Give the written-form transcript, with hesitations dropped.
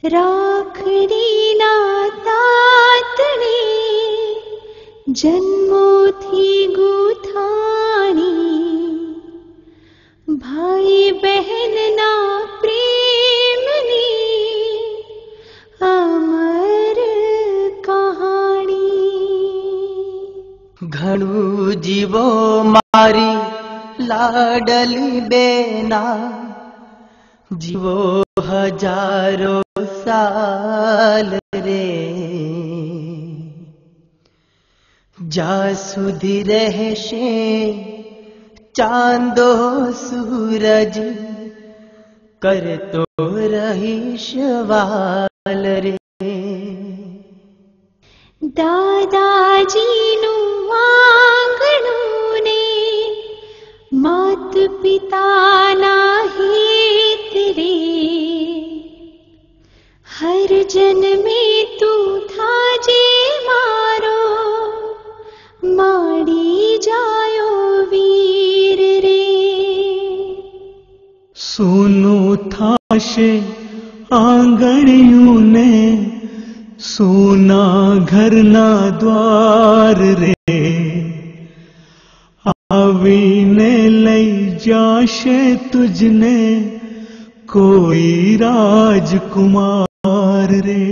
રાખડી ના તાતણે જન્મોથી ગૂંથાણી ભાઈ બહેનના પ્રેમની અમર કહાણી। ઘણું જીવો મારી લાડલી બેના, જીવો હજારો સાલ રે, જ્યાં સુધી રહેશે ચાંદો સૂરજ, કરતો રહીશ વાલ રે। દાદાજીનું આંગણું ને માત પિતાના હિત રે, હર જન્મે તું થાજે મારો માડી જાયો વીર રે। સોનું થાશે આંગણિયું ને, સોના ઘરના દ્વાર રે, આવીને લઈ જાશે તુજને કોઈ રાજકુમાર રે।